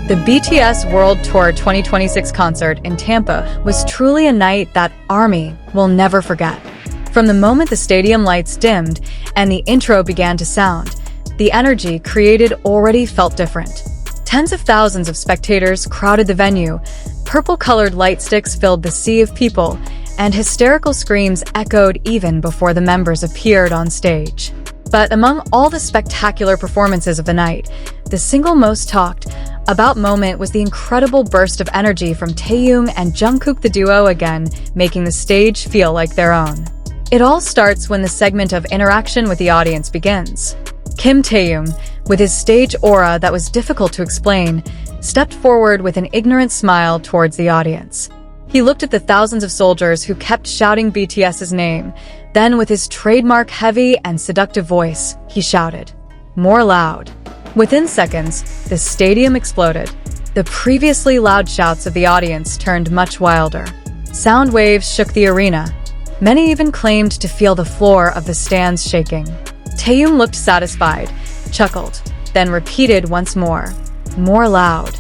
The BTS World Tour 2026 concert in Tampa was truly a night that ARMY will never forget. From the moment the stadium lights dimmed and the intro began to sound, the energy created already felt different. Tens of thousands of spectators crowded the venue, purple-colored light sticks filled the sea of people, and hysterical screams echoed even before the members appeared on stage. But among all the spectacular performances of the night, the single most talked about moment was the incredible burst of energy from Taehyung and Jungkook, the duo again making the stage feel like their own. It all starts when the segment of interaction with the audience begins. Kim Taehyung, with his stage aura that was difficult to explain, stepped forward with an ignorant smile towards the audience. He looked at the thousands of soldiers who kept shouting BTS's name. Then, with his trademark heavy and seductive voice, he shouted, "More loud." Within seconds, the stadium exploded. The previously loud shouts of the audience turned much wilder. Sound waves shook the arena. Many even claimed to feel the floor of the stands shaking. Taehyung looked satisfied, chuckled, then repeated once more, "More loud."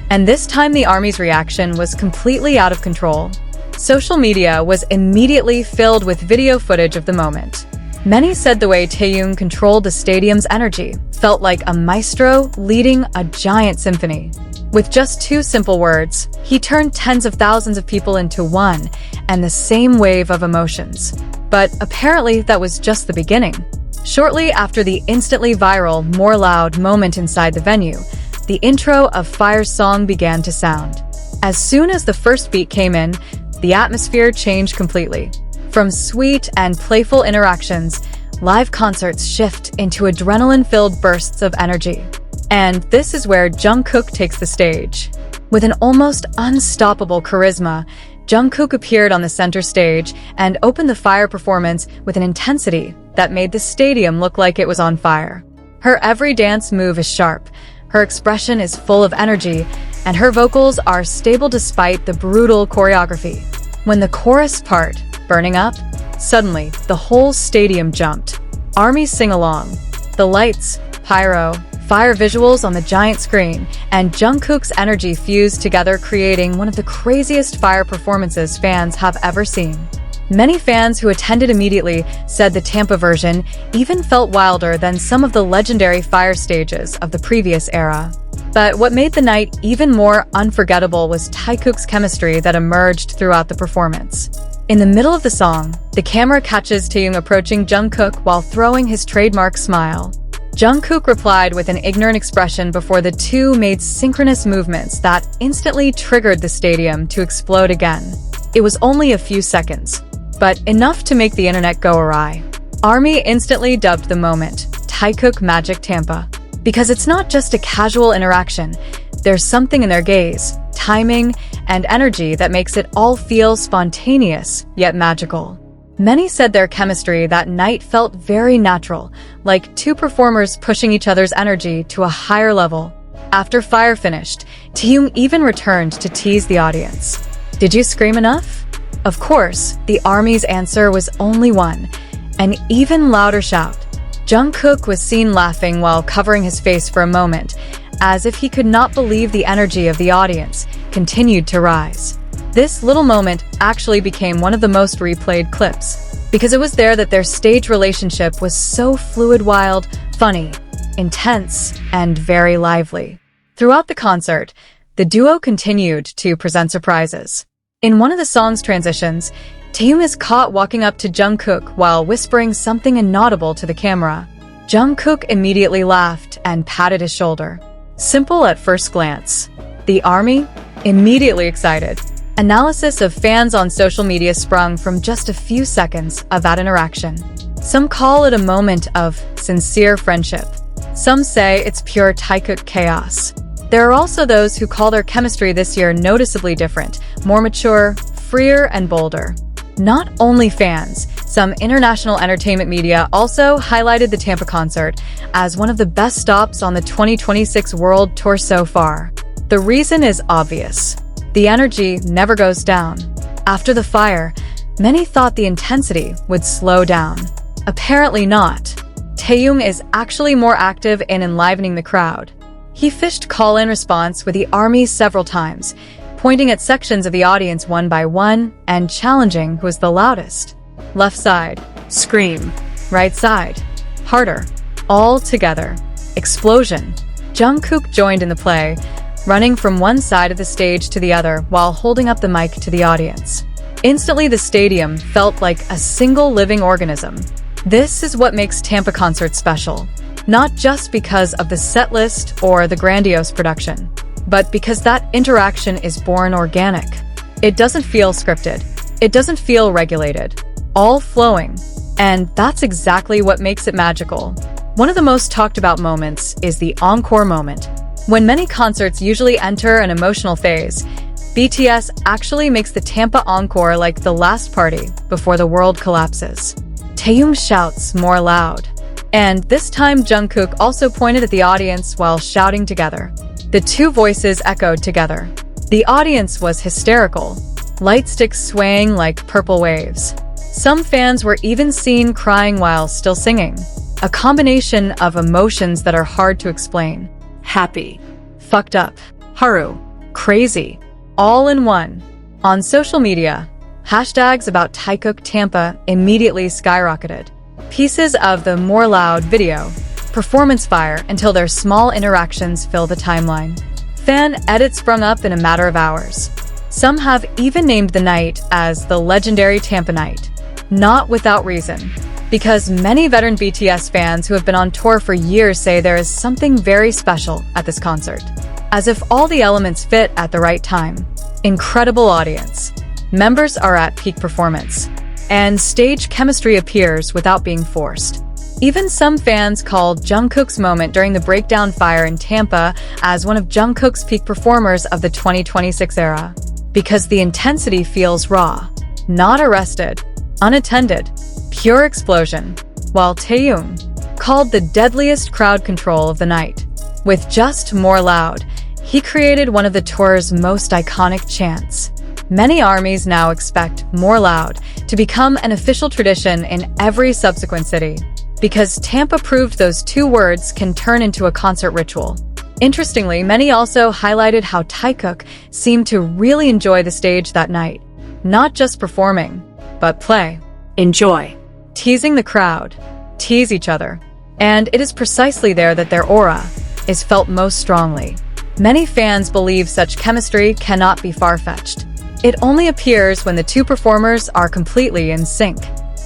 And this time the ARMY's reaction was completely out of control. Social media was immediately filled with video footage of the moment. Many said the way Taehyung controlled the stadium's energy felt like a maestro leading a giant symphony. With just two simple words, he turned tens of thousands of people into one and the same wave of emotions. But apparently that was just the beginning. Shortly after the instantly viral "More Loud" moment inside the venue, the intro of Fire's song began to sound. As soon as the first beat came in, the atmosphere changed completely. From sweet and playful interactions, live concerts shift into adrenaline-filled bursts of energy. And this is where Jungkook takes the stage. With an almost unstoppable charisma, Jungkook appeared on the center stage and opened the Fire performance with an intensity that made the stadium look like it was on fire. Her every dance move is sharp, her expression is full of energy, and her vocals are stable despite the brutal choreography. When the chorus part, "Burning Up," suddenly the whole stadium jumped. ARMY sing along. The lights, pyro, fire visuals on the giant screen, and Jungkook's energy fused together, creating one of the craziest Fire performances fans have ever seen. Many fans who attended immediately said the Tampa version even felt wilder than some of the legendary Fire stages of the previous era. But what made the night even more unforgettable was Taekook's chemistry that emerged throughout the performance. In the middle of the song, the camera catches Taehyung approaching Jungkook while throwing his trademark smile. Jungkook replied with an ignorant expression before the two made synchronous movements that instantly triggered the stadium to explode again. It was only a few seconds, but enough to make the internet go awry. ARMY instantly dubbed the moment Taekook Magic Tampa. Because it's not just a casual interaction, there's something in their gaze, timing, and energy that makes it all feel spontaneous yet magical. Many said their chemistry that night felt very natural, like two performers pushing each other's energy to a higher level. After Fire finished, Taehyung even returned to tease the audience. "Did you scream enough?" Of course, the ARMY's answer was only one, an even louder shout. Jungkook was seen laughing while covering his face for a moment, as if he could not believe the energy of the audience continued to rise. This little moment actually became one of the most replayed clips, because it was there that their stage relationship was so fluid, wild, funny, intense, and very lively. Throughout the concert, the duo continued to present surprises. In one of the song's transitions, Taehyung is caught walking up to Jungkook while whispering something inaudible to the camera. Jungkook immediately laughed and patted his shoulder. Simple at first glance. The ARMY? Immediately excited. Analysis of fans on social media sprung from just a few seconds of that interaction. Some call it a moment of sincere friendship. Some say it's pure Taekook chaos. There are also those who call their chemistry this year noticeably different, more mature, freer, and bolder. Not only fans, some international entertainment media also highlighted the Tampa concert as one of the best stops on the 2026 World Tour so far. The reason is obvious. The energy never goes down. After the Fire, many thought the intensity would slow down. Apparently not. Taehyung is actually more active in enlivening the crowd. He fished call-in response with the ARMY several times, pointing at sections of the audience one by one and challenging who was the loudest. Left side, scream. Right side, harder. All together. Explosion. Jungkook joined in the play, running from one side of the stage to the other while holding up the mic to the audience. Instantly, the stadium felt like a single living organism. This is what makes Tampa concerts special, not just because of the set list or the grandiose production, but because that interaction is born organic. It doesn't feel scripted. It doesn't feel regulated. All flowing. And that's exactly what makes it magical. One of the most talked about moments is the encore moment. When many concerts usually enter an emotional phase, BTS actually makes the Tampa encore like the last party before the world collapses. Taehyung shouts more loud. And this time Jungkook also pointed at the audience while shouting together. The two voices echoed together. The audience was hysterical, light sticks swaying like purple waves. Some fans were even seen crying while still singing. A combination of emotions that are hard to explain. Happy, fucked up, haru, crazy, all in one. On social media, hashtags about Taekook Tampa immediately skyrocketed. Pieces of the More Loud video, performance fire until their small interactions fill the timeline. Fan edits sprung up in a matter of hours. Some have even named the night as the legendary Tampa Night. Not without reason, because many veteran BTS fans who have been on tour for years say there is something very special at this concert. As if all the elements fit at the right time. Incredible audience. Members are at peak performance. And stage chemistry appears without being forced. Even some fans called Jungkook's moment during the breakdown fire in Tampa as one of Jungkook's peak performers of the 2026 era. Because the intensity feels raw, not arrested, unattended, pure explosion. While Taehyung called the deadliest crowd control of the night. With Just More Loud, he created one of the tour's most iconic chants. Many armies now expect More Loud to become an official tradition in every subsequent city, because Tampa proved those two words can turn into a concert ritual. Interestingly, many also highlighted how Taekook seemed to really enjoy the stage that night. Not just performing, but play. Enjoy. Teasing the crowd. Tease each other. And it is precisely there that their aura is felt most strongly. Many fans believe such chemistry cannot be far-fetched. It only appears when the two performers are completely in sync.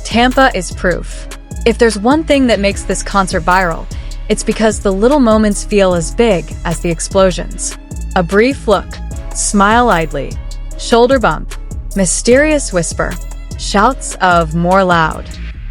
Tampa is proof. If there's one thing that makes this concert viral, it's because the little moments feel as big as the explosions. A brief look, smile idly, shoulder bump, mysterious whisper, shouts of More Loud.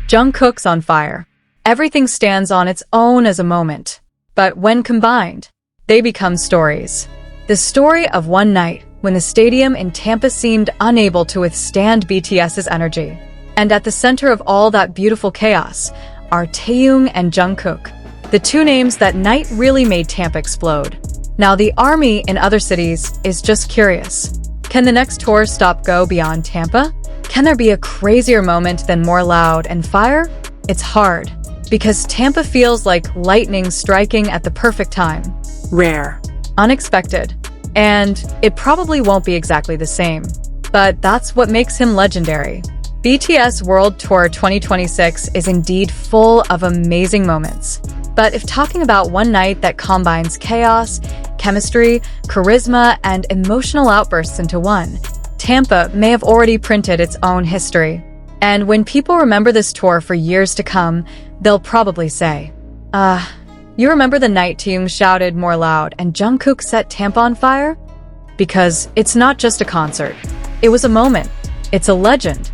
Jungkook's on fire. Everything stands on its own as a moment. But when combined, they become stories. The story of one night when the stadium in Tampa seemed unable to withstand BTS's energy. And at the center of all that beautiful chaos are Taehyung and Jungkook, the two names that night really made Tampa explode. Now the ARMY in other cities is just curious. Can the next tour stop go beyond Tampa? Can there be a crazier moment than More Loud and fire? It's hard, because Tampa feels like lightning striking at the perfect time. Rare. Unexpected. And it probably won't be exactly the same. But that's what makes him legendary. BTS World Tour 2026 is indeed full of amazing moments. But if talking about one night that combines chaos, chemistry, charisma, and emotional outbursts into one, Tampa may have already printed its own history. And when people remember this tour for years to come, they'll probably say, you remember the night Taehyung shouted More Loud and Jungkook set Tampa on fire? Because it's not just a concert. It was a moment. It's a legend.